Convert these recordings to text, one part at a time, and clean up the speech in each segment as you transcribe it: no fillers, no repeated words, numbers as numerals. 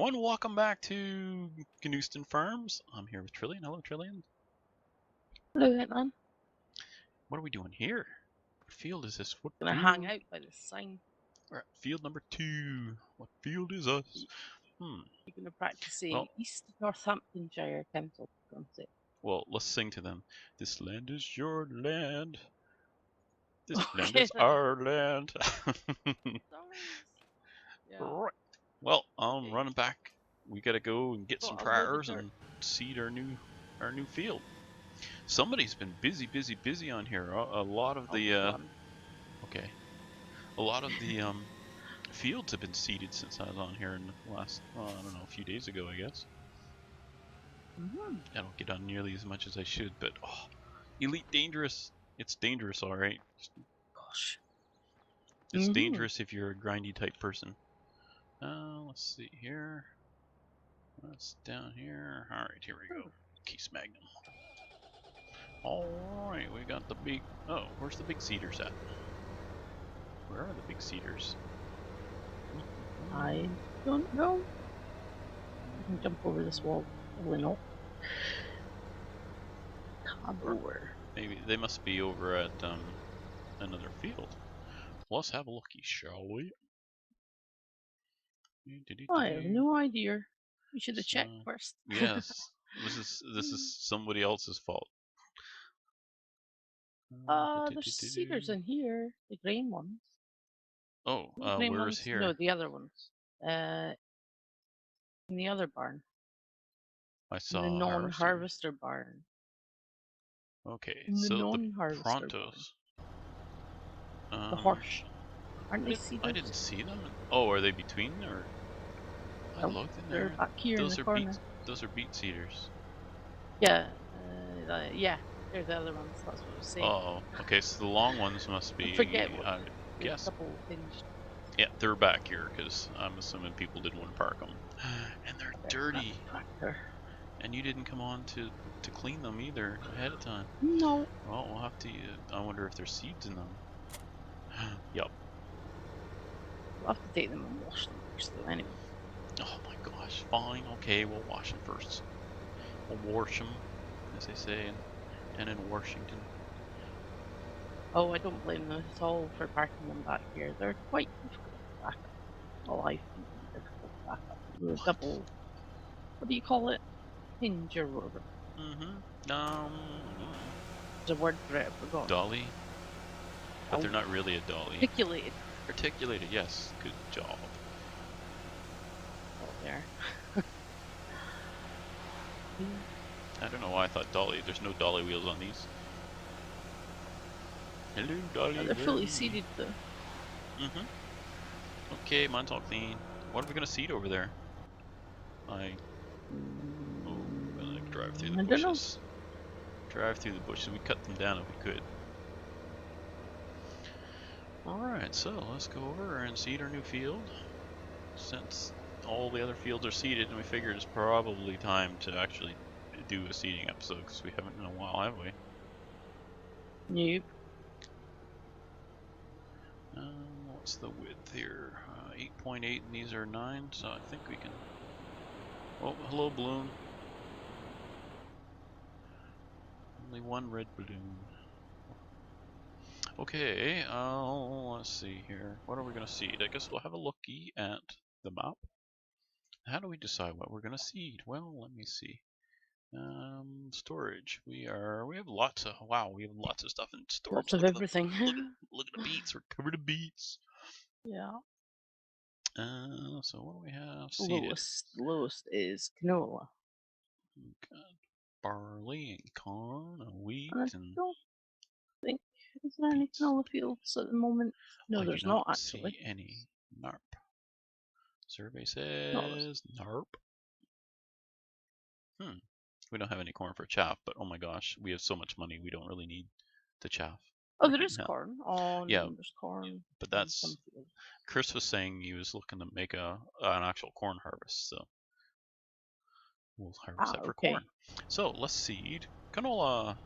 everyone, welcome back to Gnooston Farms. I'm here with Trillian. Hello, Trillian. Hello, Hitman. What are we doing here? What field is this? What Gonna field? hang out by the sign. We're at field number 2. What field is us? You're gonna practice saying Well, East Northamptonshire Council. well, let's sing to them. This land is your land. This land Okay, is our land. Yeah. Right. Well, I'm Okay. running back. We gotta go and get some Got a load of priors dirt. and seed our new field. Somebody's been busy on here. A lot of the okay. A lot of the fields have been seeded since I was on here in the last, I don't know, a few days ago, I guess. I don't get on nearly as much as I should, but Elite Dangerous. It's dangerous, alright. Gosh. It's dangerous if you're a grindy type person. Let's see here. That's down here. Alright, here we go. Case Magnum. Alright, we got the big... Oh, where's the big cedars at? Where are the big cedars? I don't know. I can jump over this wall. Probably not. Over. Maybe they must be over at another field. Let's have a looky, shall we? I have no idea. You should have checked first. Yes, this is somebody else's fault. There's cedars in here, the green ones. Oh, where is here? No, the other ones. In the other barn. I saw the non-harvester barn. Okay, so the non-harvester Prontos. the horse. Aren't they cedars? I didn't see them. Oh, are they between or? I looked in there. They're back here in the corner. Those are beet cedars. Yeah, yeah, they're the other ones. That's what I was saying. Oh, okay. So the long ones must be. I forget what. Yes. Double hinged. Yeah, they're back here because I'm assuming people didn't want to park them, and they're dirty. And you didn't come on to clean them either ahead of time. No. Well, we'll have to. I wonder if there's seeds in them. Yup. We'll have to take them and wash them first, though. Anyway. Oh my gosh. Fine. Okay, we'll wash them first. We'll wash them, as they say, and in Washington. Oh, I don't blame them at all for parking them back here. They're quite difficult to back up. Well, I think they're difficult to back up. The double. What do you call it? Hinge or whatever. There's a word for it, I forgot. Dolly? But they're not really a dolly. Articulated. Articulated, yes. Good job. Oh, there. I don't know why I thought dolly. There's no dolly wheels on these. Hello, dolly. They're fully seated, though. Okay, mine's all clean. What are we gonna seed over there? I'm gonna drive through the bushes. Drive through the bushes. We cut them down if we could. Alright, so let's go over and seed our new field. Since all the other fields are seeded, and we figured it's probably time to actually do a seeding episode because we haven't in a while, have we? Nope. What's the width here? 8.8 and these are 9, so I think we can... Oh, hello balloon. Only one red balloon. Okay, let's see here. What are we gonna seed? I guess we'll have a looky at the map. How do we decide what we're gonna seed? Well, let me see. Storage. We have lots of stuff in storage. Lots of everything. Look at the beets. We're covered in beets. Yeah. So what do we have seeded? Lowest is canola. We've got barley and corn and wheat I don't think is there any canola fields at the moment. No, there's not actually. See any NARP. Survey says NARP. We don't have any corn for chaff, but oh my gosh, we have so much money we don't really need the chaff. Oh, there is corn. Oh, yeah, no, there's corn. But that's Chris was saying he was looking to make an actual corn harvest, so we'll harvest that for corn. So let's seed canola.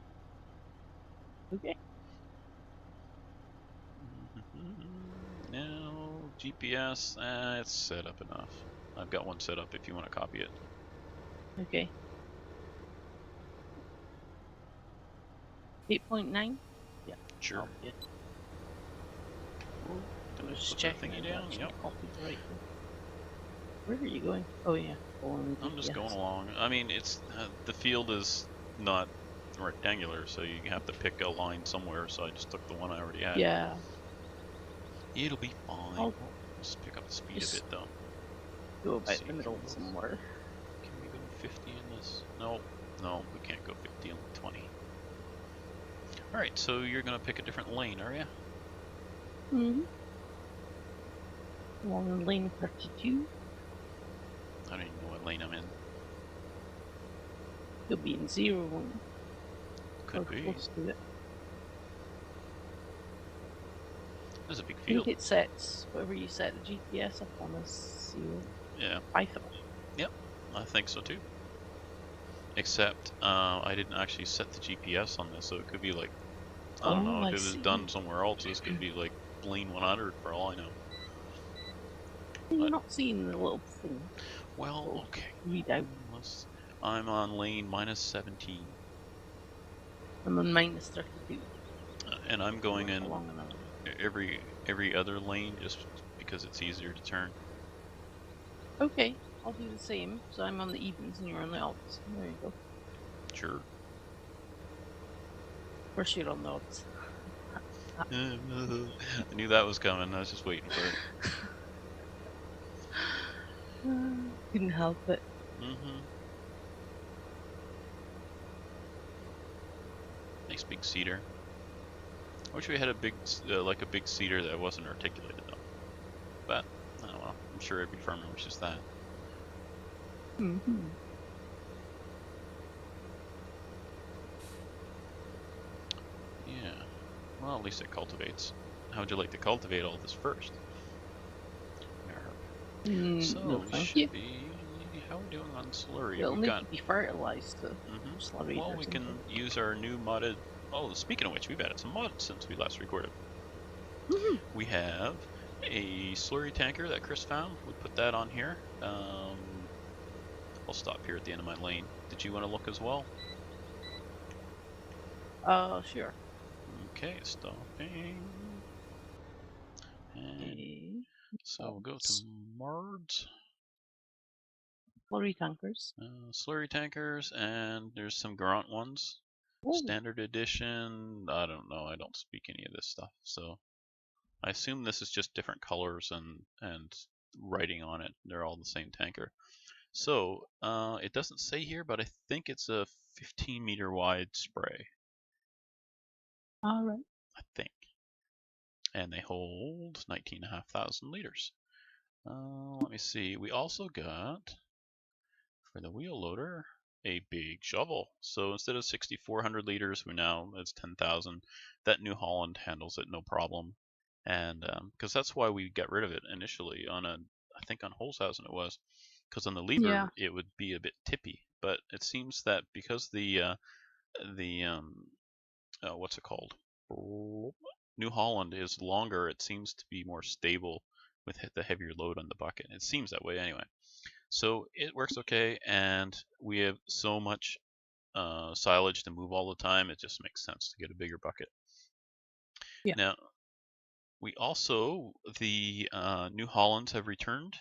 Okay. Now GPS, it's set up enough. I've got one set up if you want to copy it. Okay. 8.9? Yeah. Sure. Oh, yeah. Ooh, I did I was just put that checking thingy I've down? actually Yep. copied the right thing. Where are you going? Oh yeah, following the I'm just going GPS. along. I mean, it's the field is not rectangular, so you have to pick a line somewhere. So I just took the one I already had. Yeah. It'll be fine. I'll Oh, let's pick up the speed a bit just though. go Let's about see, the middle somewhere. can we go 50 in this? No, no, we can't go 50, only 20. All right, so you're gonna pick a different lane, are you? Mm-hmm. Along lane 32. I don't even know what lane I'm in. You'll be in 0 lane. Could Or be. close to it. There's a big I think field. it sets whatever you set the GPS up on is 0. Yeah. I thought. Yep, I think so too. Except I didn't actually set the GPS on this, so it could be like, I don't know, Oh, if I it was see. done somewhere else, this could be like lane 100 for all I know. You're But, not seeing the little thing. well, Little okay. readout. I'm on lane minus 17. I'm on minus 32. And I'm going Went in along another. every other lane just because it's easier to turn. Okay, I'll do the same. So I'm on the evens and you're on the odds. There you go. Sure. First you're on the odds. I knew that was coming. I was just waiting for it. Couldn't help it. Mm-hmm. Nice big cedar. I wish we had a big, like a big cedar that wasn't articulated though. But, oh well, I'm sure every farmer wishes that. Mm-hmm. Yeah. Well, at least it cultivates. How would you like to cultivate all this first? No, So we thank you. should be. How are we doing on slurry? It'll We've need got. to be fertilized to slurry Well, or we something. can use our new modded. Oh, speaking of which, we've added some mods since we last recorded. We have a slurry tanker that Chris found. We put that on here. I'll stop here at the end of my lane. Did you want to look as well? Sure. Okay, stopping. And Okay. so we'll go to Mards. Slurry tankers. Slurry tankers, and there's some grunt ones. Oh, Standard edition, I don't know, I don't speak any of this stuff, so I assume this is just different colors and writing on it. They're all the same tanker. So, it doesn't say here, but I think it's a 15 meter wide spray. all right. I think. And they hold 19,500 liters. Let me see. We also got, for the wheel loader, a big shovel. So instead of 6,400 liters, it's 10,000. That New Holland handles it no problem. And because that's why we got rid of it initially I think on Holzhausen it was, because on the Yeah. Lieber it would be a bit tippy. But it seems that because the what's it called? New Holland is longer, it seems to be more stable with the heavier load on the bucket. It seems that way anyway. So it works okay, and we have so much silage to move all the time, it just makes sense to get a bigger bucket. Yeah. Now, we also, the New Hollands have returned.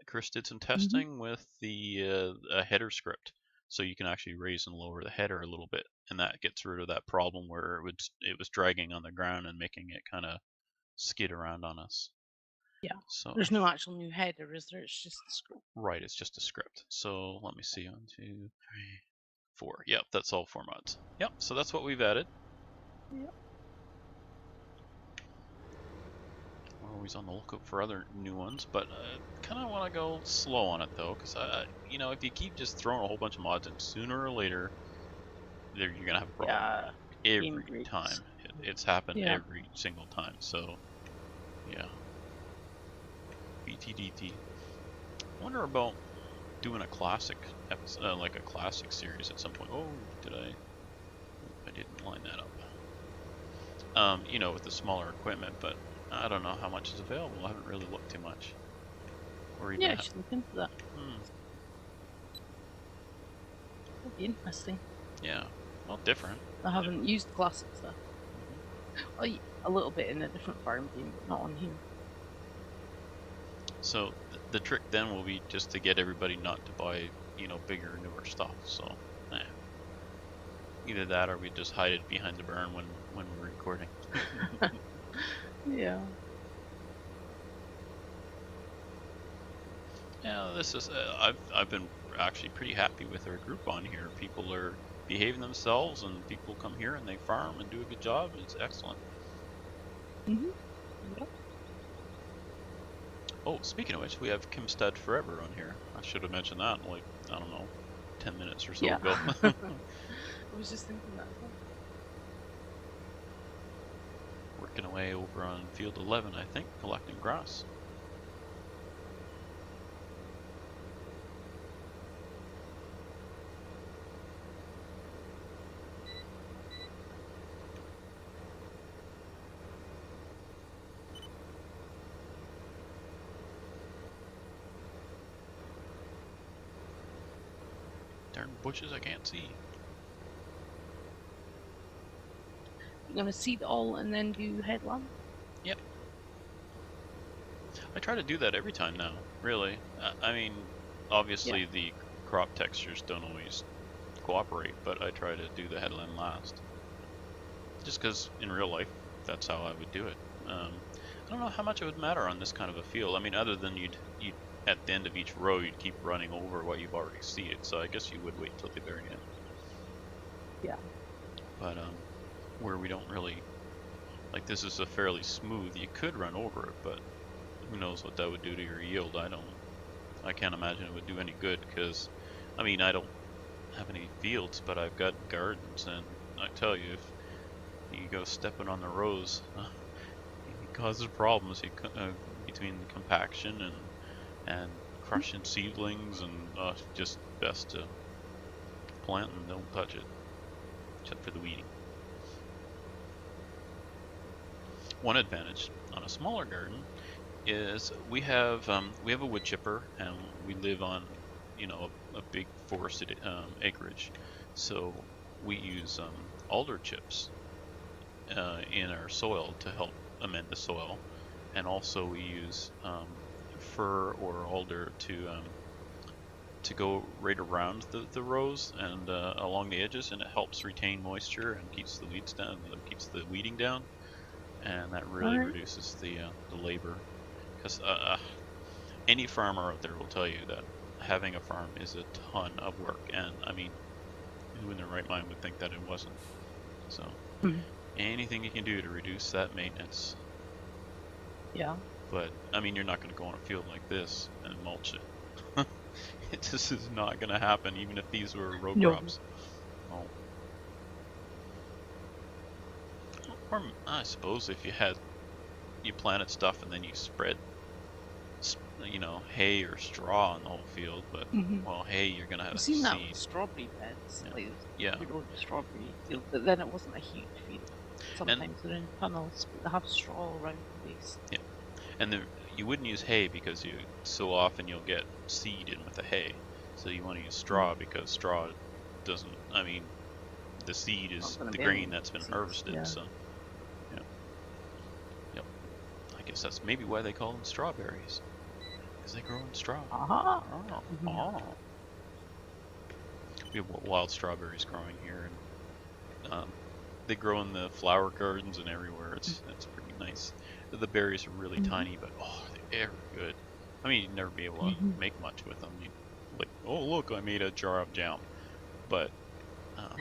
Chris did some testing with the header script, so you can actually raise and lower the header a little bit, and that gets rid of that problem where it was dragging on the ground and making it kind of skid around on us. Yeah. So There's no actual new header, is there? It's just the script. right, it's just a script. So let me see, 1, 2, 3, 4. Yep, that's all 4 mods. Yep, so that's what we've added. Yep. We're always on the lookout for other new ones, but kind of want to go slow on it though, because if you keep just throwing a whole bunch of mods in, sooner or later, you're gonna have a problem. Yeah. Game Every breaks. time, it's happened Yeah. every single time. So, yeah. BTDT. I wonder about doing a classic episode, like a classic series at some point. Oh, I didn't line that up. With the smaller equipment, but I don't know how much is available. I haven't really looked too much. or Yeah, even I should look into that. hmm, That'd be interesting. yeah, well, different. I haven't used classic stuff. Hmm. A little bit in a different farm game, but not on here. So the trick then will be just to get everybody not to buy, bigger, newer stuff. So, either that or we just hide it behind the barn when we're recording. Yeah. Yeah, this is. I've been actually pretty happy with our group on here. People are behaving themselves, and people come here and they farm and do a good job. It's excellent. Mhm. Yep. Oh, speaking of which, we have Kimstead Forever on here. I should have mentioned that like, I don't know, 10 minutes or so Yeah. ago. I was just thinking that as well. Working away over on field 11, I think, collecting grass. Darn bushes I can't see. You're gonna seed all and then do headland? Yep. I try to do that every time now, really. I mean, Yeah. obviously the crop textures don't always cooperate, but I try to do the headland last. Just because in real life, that's how I would do it. I don't know how much it would matter on this kind of a field. I mean, other than you'd at the end of each row, you'd keep running over what you've already seeded. So I guess you would wait till the very end. Yeah. But where we don't really like this is a fairly smooth. You could run over it, but who knows what that would do to your yield? I can't imagine it would do any good because, I mean, I don't have any fields, but I've got gardens, and I tell you, if you go stepping on the rows, it causes problems between the compaction and crushing seedlings, and just best to plant and don't touch it, except for the weeding. One advantage on a smaller garden is we have a wood chipper and we live on a big forested acreage, so we use alder chips in our soil to help amend the soil, and also we use fir or alder to go right around the rows and along the edges, and it helps retain moisture and keeps the weeds down, keeps the weeding down, and that really Alright. reduces the labor. Because any farmer out there will tell you that having a farm is a ton of work, and I mean, who in their right mind would think that it wasn't? So Mhm. anything you can do to reduce that maintenance. Yeah. But I mean, you're not going to go on a field like this and mulch it. It just is not going to happen, even if these were row No. crops. No. Or I suppose if you planted stuff and then you spread hay or straw on the whole field, but Mhm. well, hay you're gonna have I've to seen that with seed. strawberry beds, Yeah, like yeah, you know, the strawberry field, but then it wasn't a huge field. and Sometimes they're in tunnels, but they have straw around the base. yeah, and you wouldn't use hay because you so often you'll get seed in with the hay. So you want to use Mm. straw because straw doesn't. I mean, the seed Not is going to the be grain any that's been seeds. harvested. Yeah. So yeah, yep. I guess that's maybe why they call them strawberries because they grow in straw. Aha. Oh, Mhm. oh. We have wild strawberries growing here, and they grow in the flower gardens and everywhere. It's pretty nice. The berries are really Mhm. tiny, but oh, they're good. I mean, you'd never be able to Mhm. make much with them. You like, oh look, I made a jar of jam, but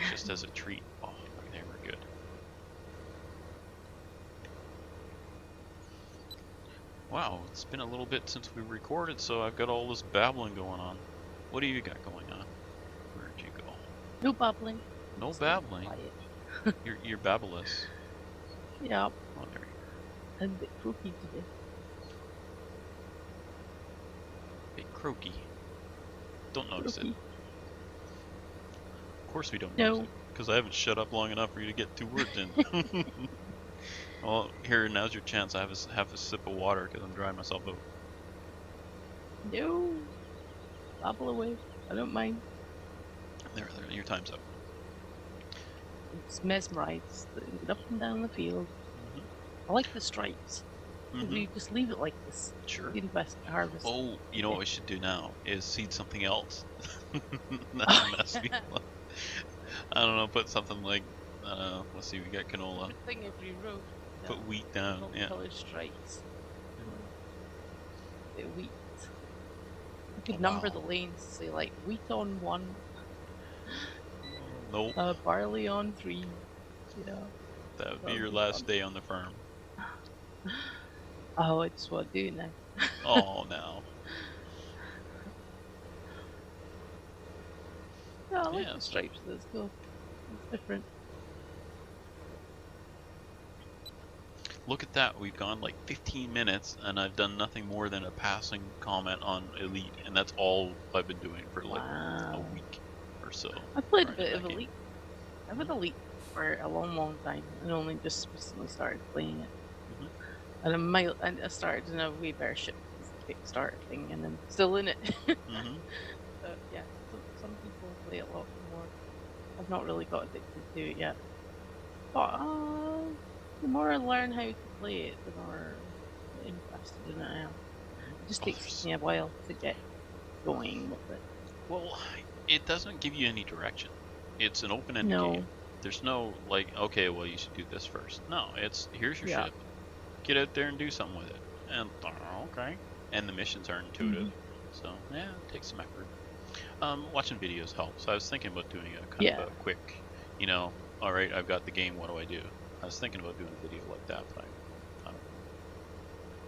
just as a treat, oh, they were good. Wow, it's been a little bit since we recorded, so I've got all this babbling going on. What do you got going on? Where'd you go? No babbling. I'm No just being babbling. quiet. You're babbleless. Yeah, Oh, there you are. I'm a bit croaky today. Bit croaky. Don't notice it. Croaky. Of course we don't notice No. it, because I haven't shut up long enough for you to get 2 words in. Well, here, now's your chance. I have a sip of water because I'm drying myself out. No, babble away. I don't mind. There, your time's up. It's mesmerised. Get up and down the field. Hmm. I like the stripes. If Hmm. you just leave it like this, Sure. you invest harvest. Oh, you know what Okay. we should do now is seed something else. That'll mess me up. I don't know, put something like, let's see, we got canola. Different thing every row. Put Yeah. wheat down, yeah. Multicolored stripes. Yeah. Bit of wheat. You Oh, could number the wow. lanes, say like wheat on 1, Oh, nope, barley on 3. You know, that would that be would your be last fun. day on the farm. Oh, I just want to do it now. Oh, no. Yeah, I like Yeah, the so stripes. That's cool. It's different. look at that. We've gone like 15 minutes and I've done nothing more than a passing comment on Elite, and that's all I've been doing for like a Wow. week or so, I played a grinding bit of that game. Elite. I've had Hmm. Elite for a long, long time, and only just recently started playing it. Hmm. And I started in a way better ship because the Kickstarter thing, and I'm still in it. Hmm. Yeah, some people play it a lot more. I've not really got addicted to it yet, but the more I learn how to play it, the more interested in it I am. Hmm. It just Oh, takes me a while to get going with it. well, it doesn't give you any direction. It's an open-ended game. No, There's no like, okay, well, you should do this first. No, it's here's your yeah, ship. Get out there and do something with it. And okay. And the missions are intuitive. hmm, So yeah, it takes some effort. Watching videos helps. I was thinking about doing a kind of yeah, a quick, you know, all right, I've got the game, what do I do? I was thinking about doing a video like that, but I don't know.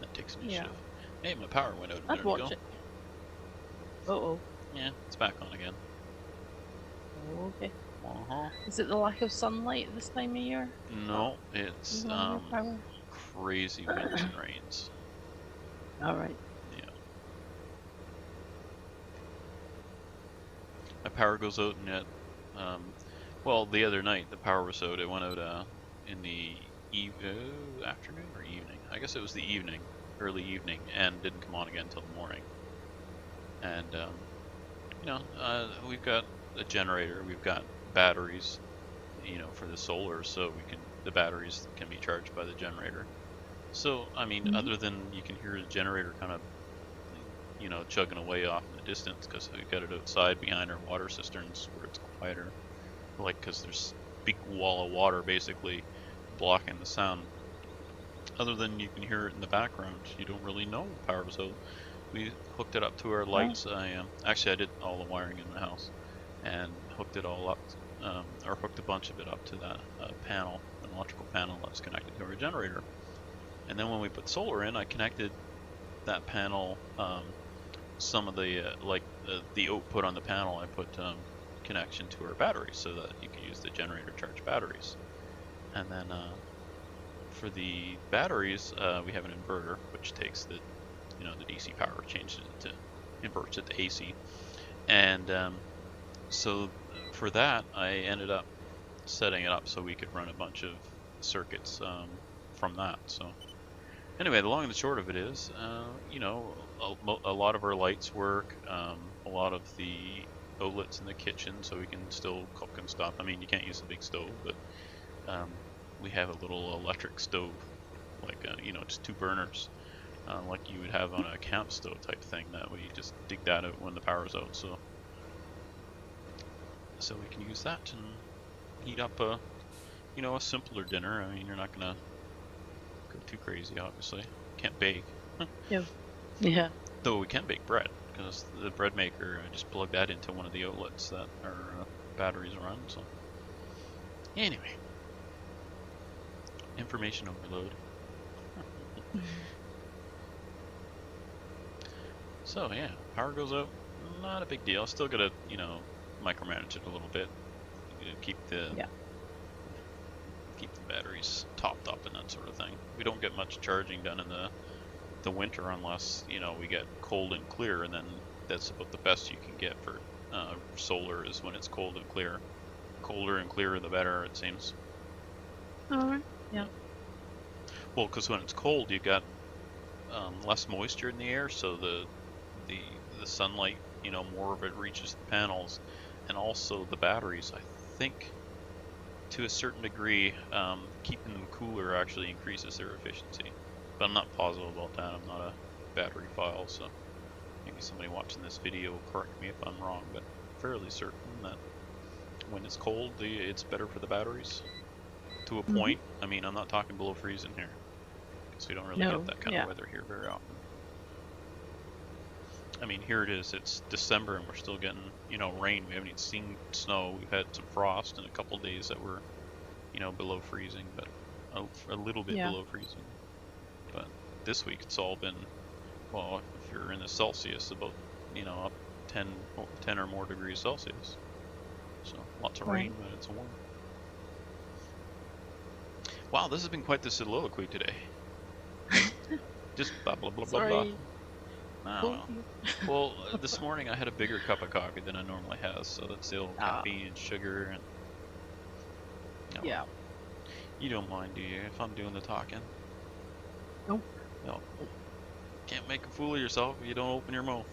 That takes yeah. initiative. Hey, my power went out a I'd minute watch ago. it. Oh, Yeah, it's back on again. oh, okay. Uh-huh. Is it the lack of sunlight this time of year? That No, it's is on your power? crazy winds and rains. All right. Yeah. My power goes out and um well, the other night the power was out. It went out in the afternoon or evening. I guess it was the evening, early evening, and didn't come on again until the morning. And we've got a generator, we've got batteries, for the solar, so the batteries can be charged by the generator. So, I mean, Mm-hmm. other than you can hear the generator kind of, chugging away off in the distance because we've got it outside behind our water cisterns where it's quieter. Like, because there's a big wall of water basically blocking the sound. Other than you can hear it in the background, you don't really know the power's out. We hooked it up to our Oh, lights. Actually, I did all the wiring in the house and hooked it all up, or hooked a bunch of it up to that panel, an electrical panel that's connected to our generator. And then when we put solar in, I connected that panel, some of the output on the panel. I put connection to our batteries so that you can use the generator to charge batteries. And then for the batteries, we have an inverter which takes the DC power, changes it to inverts it to AC. And so for that, I ended up setting it up so we could run a bunch of circuits from that. So anyway, the long and the short of it is, a lot of our lights work, a lot of the outlets in the kitchen, so we can still cook and stuff. I mean, you can't use a big stove, but we have a little electric stove, like just two burners, like you would have on a camp stove type thing. That way, you just dig that out when the power's out. So we can use that and heat up a simpler dinner. I mean, you're not gonna go too crazy, obviously. Can't bake. yeah, yeah. Though we can bake bread, because the bread maker, I just plug that into one of the outlets that our batteries run. So anyway, information overload. So yeah, power goes out, not a big deal. Still gotta micromanage it a little bit. Keep the Yeah. keep the batteries topped up and that sort of thing. We don't get much charging done in the winter unless we get cold and clear, and then that's about the best you can get for solar is when it's cold and clear. Colder and clearer the better, it seems. All right. Yeah. Well, because when it's cold you got less moisture in the air, so the the sunlight, more of it reaches the panels, and also the batteries. I think to a certain degree, keeping them cooler actually increases their efficiency. But I'm not positive about that. I'm not a battery file, so maybe somebody watching this video will correct me if I'm wrong, but I'm fairly certain that when it's cold, it's better for the batteries to a Mm-hmm. point. I mean, I'm not talking below freezing here, because we don't really get No. that kind of Yeah. weather here very often. I mean, here it is. It's December and we're still getting, rain. We haven't even seen snow. We've had some frost in a couple of days that were, below freezing, but a little bit Yeah. below freezing. But this week it's all been, well, if you're in the Celsius, about, up 10 or more degrees Celsius. So lots of Right. rain, but it's warm. Wow, this has been quite the soliloquy today. Just blah blah blah blah blah. Sorry. Oh Told well. you. Well, this morning I had a bigger cup of coffee than I normally have, so that's the old Ah. caffeine and sugar and. Oh Yeah. well. You don't mind, do you? If I'm doing the talking. Nope. No. Can't make a fool of yourself if you don't open your mouth.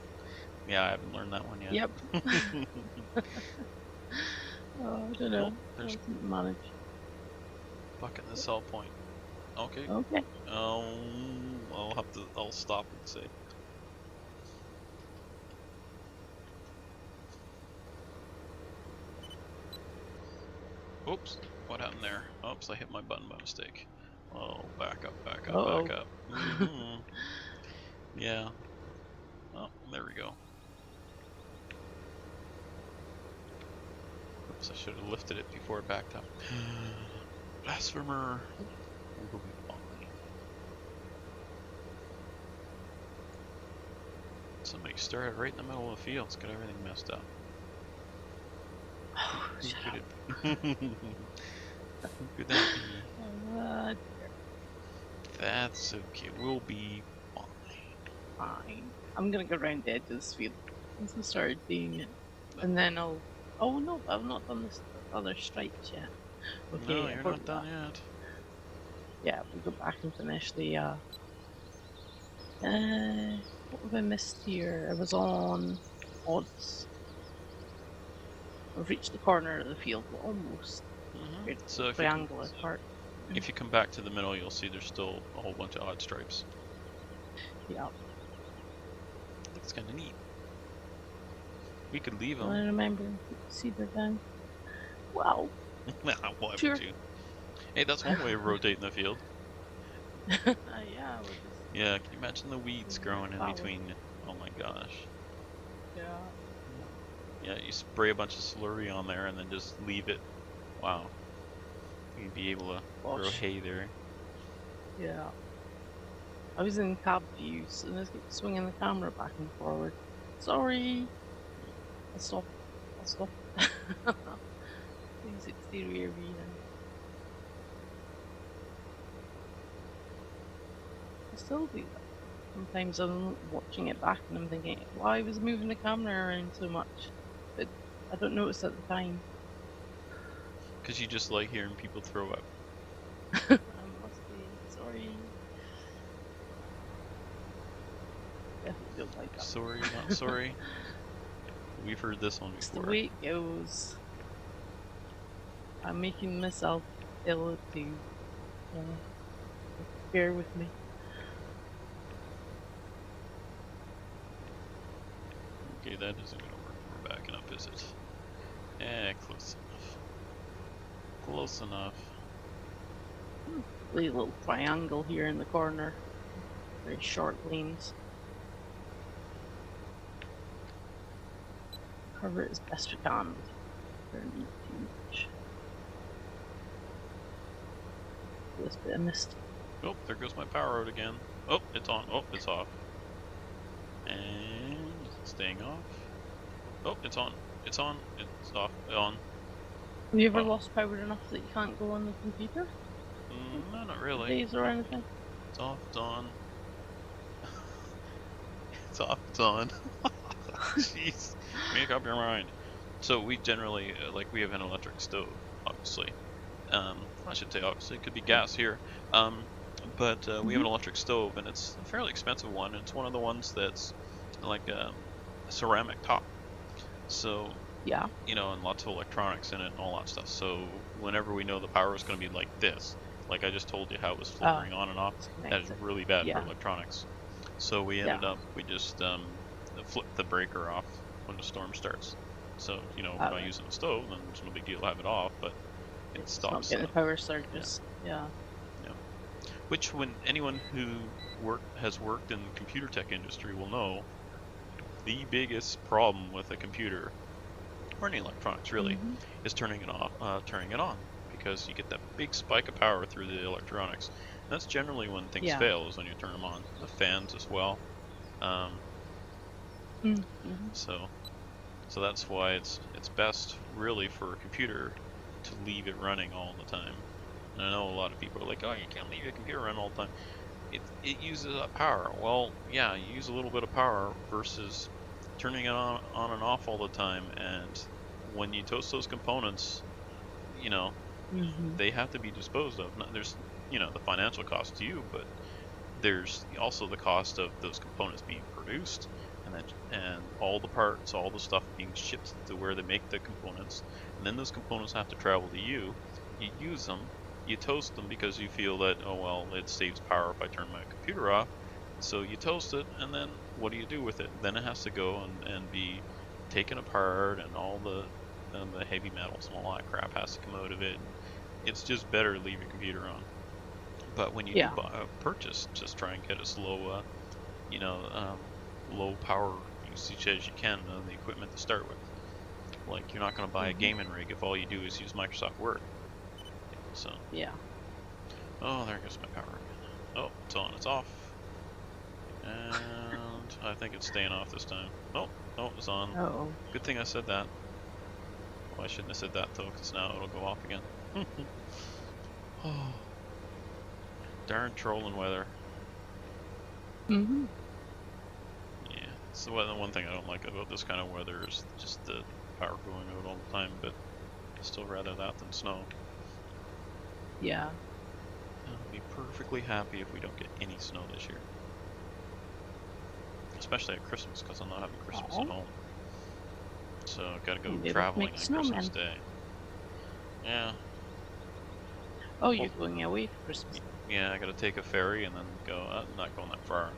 Yeah, I haven't learned that one yet. Yep. Oh, I don't know. Oh, there's Doesn't manage. fucking the cell point. Okay. Okay. I'll stop and say. Oops, what happened there? Oops, I hit my button by mistake. Oh, back up, back up, Uh-oh. back up. Mm-hmm. Yeah. Oh, there we go. Oops, I should have lifted it before it backed up. Blasphemer. Somebody started right in the middle of the fields, got everything messed up. Who Shut could up. it be? Who could that be? That's okay, we'll be Fine. I'm gonna go around the edge of this field once I started doing it. And then I'll... Oh no, I've not done this other stripes yet. Okay, No, I've you're heard not of done that. yet. Yeah, we'll go back and finish the what have I missed here? I was on odds. I've reached the corner of the field, but almost. It's a So triangular part. if you come back to the middle, you'll see there's still a whole bunch of odd stripes. Yeah. Looks kind of neat. We could leave I them. remember see the down. Wow. Why Sure. would you? Hey, that's one way of rotating the field. Yeah, we'll just... Yeah, can you imagine the weeds growing in between? Oh my gosh. Yeah. Yeah, you spray a bunch of slurry on there and then just leave it. Wow. You'd be able to grow hay there. Yeah. I was in cab views and I was swinging the camera back and forward. Sorry. I'll stop. Please exterior view now. I still do that. Sometimes I'm watching it back and I'm thinking, why was moving the camera around so much? But I don't notice at the time. Because you just like hearing people throw up. I must be. Sorry. Definitely don't like that. Sorry, not sorry. We've heard this one It's the before. way it goes. I'm making myself ill too. Bear with me. Okay, that isn't gonna work. We're backing up, is it? Eh, close enough. Close enough. A little triangle here in the corner. Very short lanes. Cover it as best we can. Don't need too much. This bit I missed. Oh, there goes my power out again. Oh, it's on. Oh, it's off. And staying off. Oh, it's on. It's on. It's off. On. Have you ever lost power enough that you can't go on the computer? No, not really. Days or anything? It's off. It's on. It's off. It's on. Jeez. Make up your mind. So we generally, we have an electric stove, obviously. I should say obviously, it could be gas here. But we have an electric stove, and it's a fairly expensive one. And it's one of the ones that's like a ceramic top. So, Yeah. and lots of electronics in it and all that stuff. So whenever we know the power is going to be like this, like I just told you how it was Oh, flickering on and off, that is disconnect it. really bad for Yeah. electronics. So we Yeah. ended up, we just flip the breaker off when the storm starts. So, if we're All not right. using the stove, then it's no big deal to have it off, but it It's not stops getting the the, power yeah, surges. Yeah. yeah. Which when anyone who has worked in the computer tech industry will know, the biggest problem with a computer or any electronics really, Mhm. is turning it on, because you get that big spike of power through the electronics. And that's generally when things Yeah. fail, is when you turn them on. The fans as well. Um, Mhm. so so that's why it's best really for a computer to leave it running all the time. And I know a lot of people are like, oh, you can't leave your computer running all the time. It uses up power. Well, yeah, you use a little bit of power versus turning it on and off all the time. And when you toast those components, you know, Mhm. they have to be disposed of. There's, the financial cost to you, but there's also the cost of those components being produced, and all the parts, all the stuff being shipped to where they make the components, and then those components have to travel to you. You use them, you toast them because you feel that, oh well, it saves power if I turn my computer off. So you toast it, and then what do you do with it? Then it has to go and be taken apart, and all the heavy metals and all that crap has to come out of it. And it's just better to leave your computer on. But when you do Yeah. buy a purchase, just try and get as low, you know, um, low power usage as you can on the equipment to start with. Like, you're not going to buy a Mhm. gaming rig if all you do is use Microsoft Word. So, Yeah. oh, there goes my power again. Oh, it's on, it's off, and I think it's staying off this time. Oh, no, it's on. Oh. Good thing I said that. Well, I shouldn't have said that though, because now it'll go off again. Oh, darn trolling weather. Mhm. Yeah, so the one thing I don't like about this kind of weather is just the power going out all the time, but still rather that than snow. Yeah. I'll be perfectly happy if we don't get any snow this year, especially at Christmas, because I'm not having Christmas at Oh. home. So I've got to go You'll be able to make traveling a on Christmas snowman. Day. Yeah, Oh, you're well, going away for Christmas. yeah, I got to take a ferry and then go. I'm not going that far,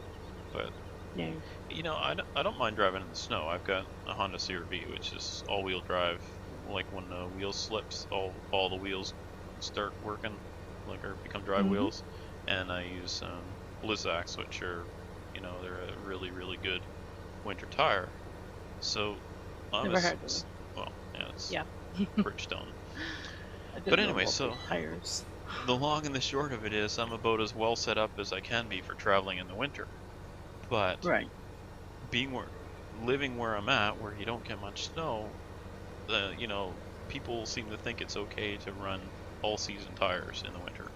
but No. I don't mind driving in the snow. I've got a Honda CR-V, which is all-wheel drive. Like when the wheel slips, all the wheels start working, like, or become drive Mhm. wheels. And I use Blizzaks, which are, they're a really really good winter tire. So I'm a Never heard of them. well, yeah, it's Yeah. Bridgestone. I But didn't know anyway, about those so tires. the long and the short of it is, I'm about as well set up as I can be for traveling in the winter. But Right. being where living where I'm at, where you don't get much snow, people seem to think it's okay to run all season tires in the winter.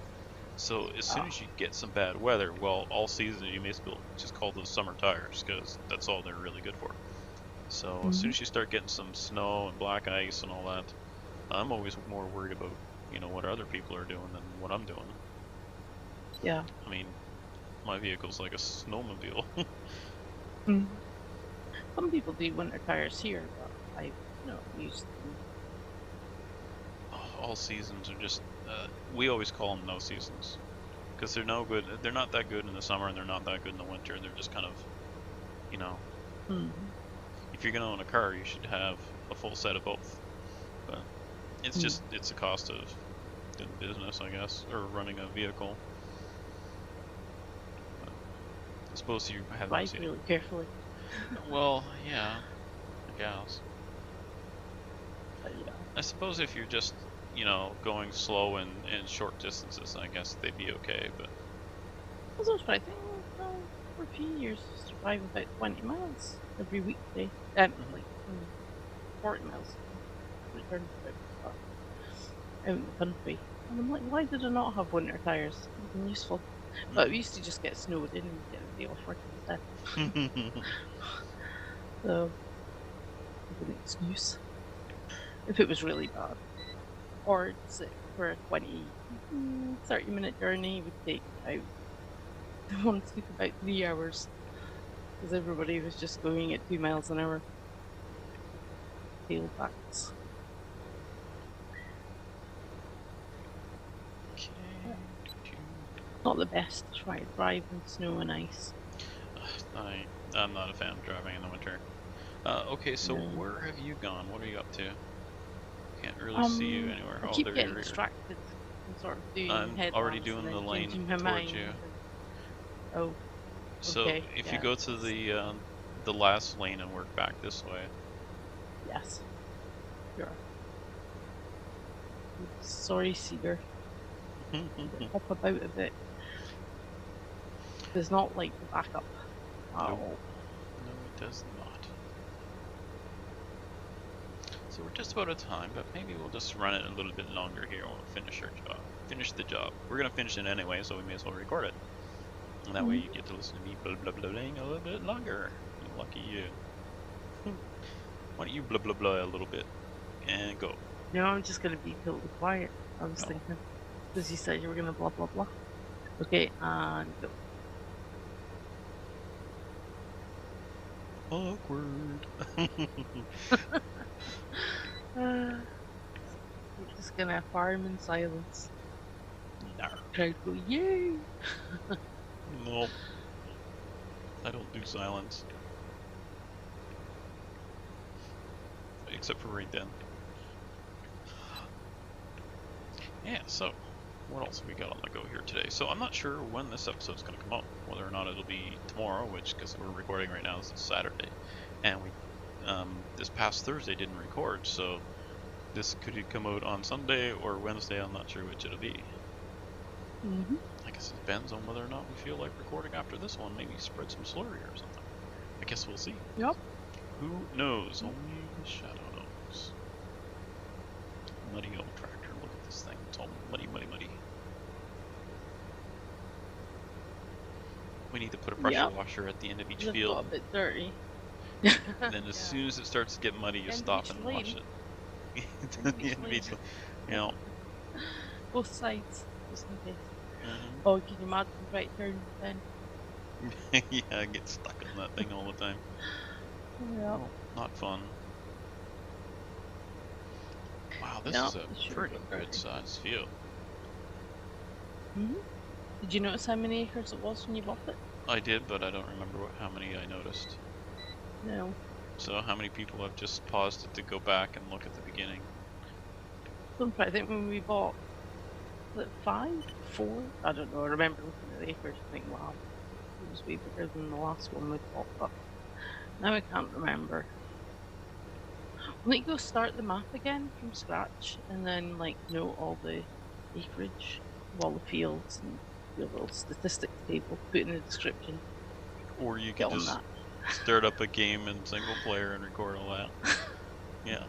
So as soon Oh. as you get some bad weather, well, all season you may as well just call those summer tires, because that's all they're really good for. So as soon Mhm. as you start getting some snow and black ice and all that, I'm always more worried about, what other people are doing than what I'm doing. Yeah. I mean, my vehicle's like a snowmobile. Mm. Some people do winter tires here, but I've not used them. All seasons are just, we always call them no seasons, because they're no good. They're not that good in the summer, and they're not that good in the winter. They're just kind of, you know, Mhm. if you're gonna own a car, you should have a full set of both. But Mm. it's a cost of doing business, I guess, or running a vehicle. But I suppose you have no Drive see. really carefully. Well, yeah, I guess. But yeah. I suppose if you're just, going slow in short distances, I guess they'd be okay. But I was I think, well, for a few years, I used to drive about 20 miles every weekday. mhm. Like 40 miles return trip, but out in the country. And I'm like, why did I not have winter tires? It would have been useful. But we Mhm. used to just get snowed in and get the day off work instead. So, it was an excuse if it was really bad. Or for a 30-minute journey, it would take about, one took about 3 hours. because everybody was just going at 2 miles an hour. Tailbacks. Okay. Not the best to try to drive in snow and ice. I'm not a fan of driving in the winter. Okay, so No. where have you gone? What are you up to? Can't really see you anywhere. I Oh, keep there getting you're here. distracted and sort of doing I'm already headlamps and doing the then lane changing my towards mind. you. And, oh, So okay, if you yeah, go to the last lane and work back this way. yes, sure. Sorry, Cedar. Hop about a bit. Does not like the backup at Nope. all. No, it does not. So we're just about out of time, but maybe we'll just run it a little bit longer here and we'll finish our job. Finish the job. We're gonna finish it anyway, so we may as well record it. And that way you get to listen to me blah blah blah-ing a little bit longer. Lucky you. Why don't you blah blah blah a little bit and go. No, I'm just going to be totally quiet. I was Oh. thinking, because you said you were going to blah blah blah. Okay, and go. Awkward. We're just going to farm in silence. No. Crowd go, yay! Nope. I don't do silence. Except for right then. Yeah, so what else have we got on the go here today? So I'm not sure when this episode's going to come out, whether or not it'll be tomorrow, which, because we're recording right now, this is Saturday, and we this past Thursday didn't record, so this could come out on Sunday or Wednesday. I'm not sure which it'll be. I guess it depends on whether or not we feel like recording after this one. Maybe spread some slurry or something. I guess we'll see. Yep. Who knows? Only the shadow knows. Muddy old tractor. Look at this thing. It's all muddy, muddy, muddy. We need to put a pressure washer at the end of each They've field. got a bit dirty. And then as soon as it starts to get muddy, you stop and wash it. Yeah. Both sides, just in case. Oh, can you imagine right turn then? Yeah, I get stuck on that thing all the time. Yeah. Oh, not fun. Wow, this is a pretty good sized field. Did you notice how many acres it was when you bought it? I did, but I don't remember how many I noticed. No. So how many people have just paused it to go back and look at the beginning? I think when we bought, was it 5? 4? I don't know. I remember looking at the acres and thinking, wow, it was way bigger than the last one we bought, but now I can't remember. Will you go start the map again from scratch and then like note all the acreage of all the fields and your little statistics table, put in the description? Or you could just start up a game in single player and record all that. Yeah.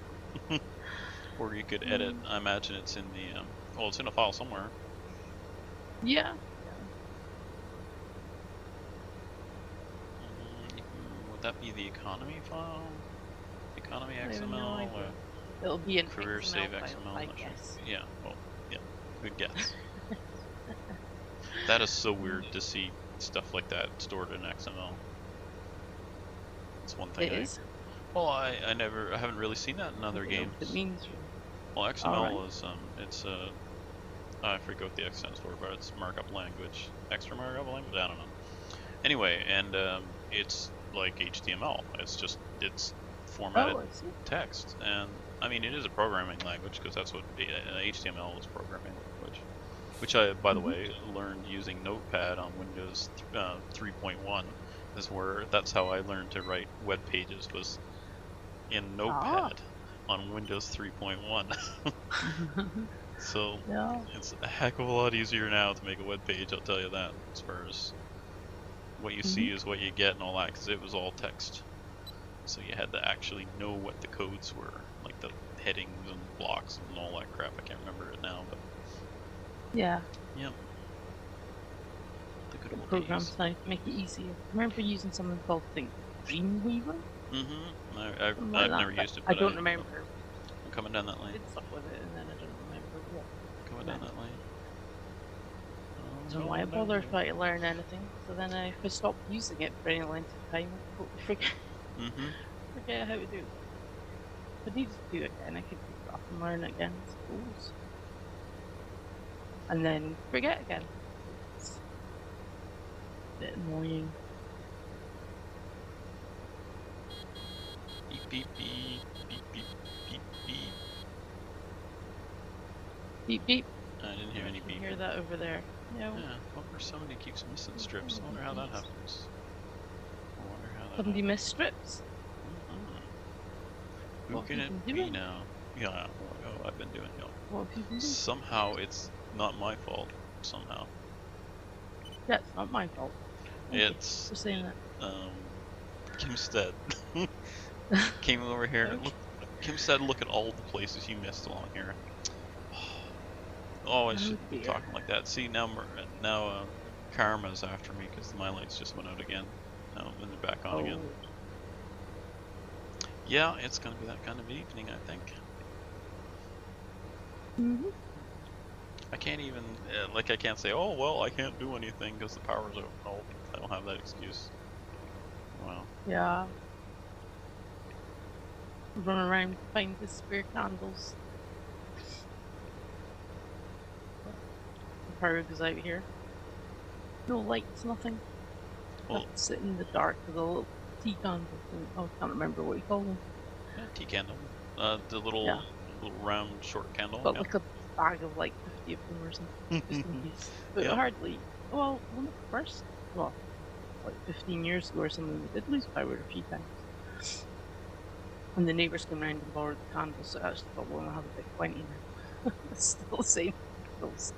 Or you could edit. I imagine it's in the well, it's in a file somewhere. Yeah. Would that be the economy file? Economy XML? It'll be an career XML save file, XML. I guess. Yeah. Well, yeah. Good guess. That is so weird to see stuff like that stored in XML. It's one thing. It is? Well, I haven't really seen that in other games. It means. Well, XML is it's I forget what the X stands for, but it's markup language, extra markup language. I don't know. Anyway, and it's like HTML. It's formatted text, and I mean it is a programming language because that's what HTML is, programming language. Which I, by the way, learned using Notepad on Windows 3.1. That's how I learned to write web pages, was in Notepad on Windows 3.1. So it's a heck of a lot easier now to make a web page, I'll tell you that. As far as what you see is what you get and all that, because it was all text. So you had to actually know what the codes were, like the headings and blocks and all that crap. I can't remember it now, but yeah. Yeah. The good old programs now to make it easier. I remember using something called Dreamweaver. I've never used it, but I don't remember. I'm coming down that lane. I did stuff with it, and then I don't remember what. Coming down that lane. don't know why I bother trying to learn anything. So then if I stop using it for any length of time, I totally Mm-hmm. forget how to do it. If I needed to do it again, I could pick it up and learn it again, I suppose. And then forget again. It's a bit annoying. Beep, beep, beep, beep, beep, beep, beep. Beep beep. I didn't hear I any can hear beeping. that over there. No. Yeah, wonder somebody keeps missing strips. I wonder how that happens. I wonder how that Somebody happens. missed strips. Mm-hmm. Who What have can you it been be doing? now? Yeah, oh, I've been doing it. What have you been doing? Somehow it's not my fault. Somehow. Yeah, it's not my fault. Thank you It's for saying Kimstead that. came over here. Okay. Look, Kimstead, look at all the places you missed along here. Oh, I Oh shouldn't be dear. talking like that. See, now Karma's after me because my lights just went out again. Now then they're back on again. Oh. Yeah, it's gonna be that kind of evening, I think. Mm-hmm. I can't even like I can't say, oh well, I can't do anything because the power's out. Nope, I don't have that excuse. Wow. Yeah. Run around, find the spare candles. The power goes out here. No lights, nothing. Well, Have to sit in the dark with a little tea candle thing. Oh, I can't remember what you call them. yeah, tea candle. The Yeah. little round short candle. Got Yeah. like a bag of like 50 of them or something, just in case. But Yep. hardly. Well, one of the first, well, like 15 years ago or something, we did lose power a few times. And the neighbours came round and borrowed the candles, so I actually thought, well, I'll have about 20 now. It's still the same candles.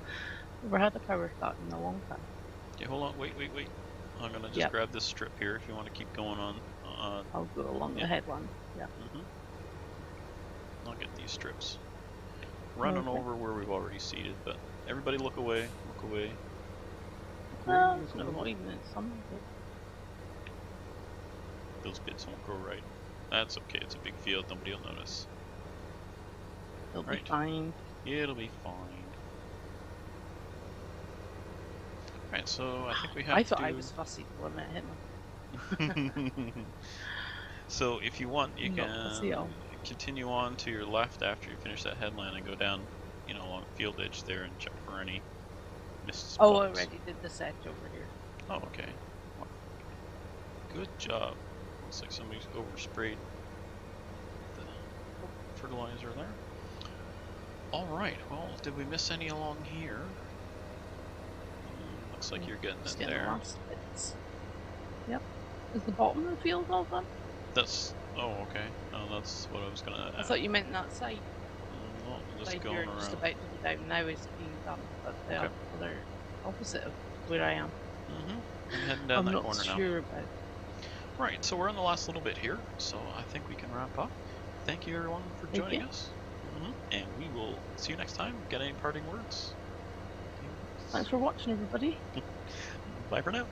Never had a power cut in a long time. Okay, hold on. Wait. I'm gonna just Yep, grab this strip here if you want to keep going on. I'll go along the Yep. headland. Yeah. I'll get these strips. Running Okay. over where we've already seated, but everybody look away. Look away. Look away. Look No, not away. even in some bit. Those bits won't grow right. That's okay. It's a big field. Nobody will notice. It'll be Right. fine. It'll be fine. Right, so I think we have I to thought I do... was fussy till I met Hitler. So if you want, you Not fussy at can all. continue on to your left after you finish that headland and go down, along the field edge there and check for any missed spots. Oh, I already did the set over here. Oh, okay. Good job. Looks like somebody's oversprayed the fertilizer there. Alright, well, did we miss any along here? Looks like you're getting Just in getting the there. last bits. Yep. Is the bottom of the field all done? That's... oh, okay. Oh, that's what I was gonna I thought you meant that side. well, just Side going you're around. just about to be down now is being done, but the Okay. other opposite of where I am. I'm heading down I'm that not corner now. sure about. Right, so we're in the last little bit here, so I think we can wrap up. Thank you everyone for joining us. And we will see you next time. Got any parting words? Thanks for watching, everybody. Bye for now.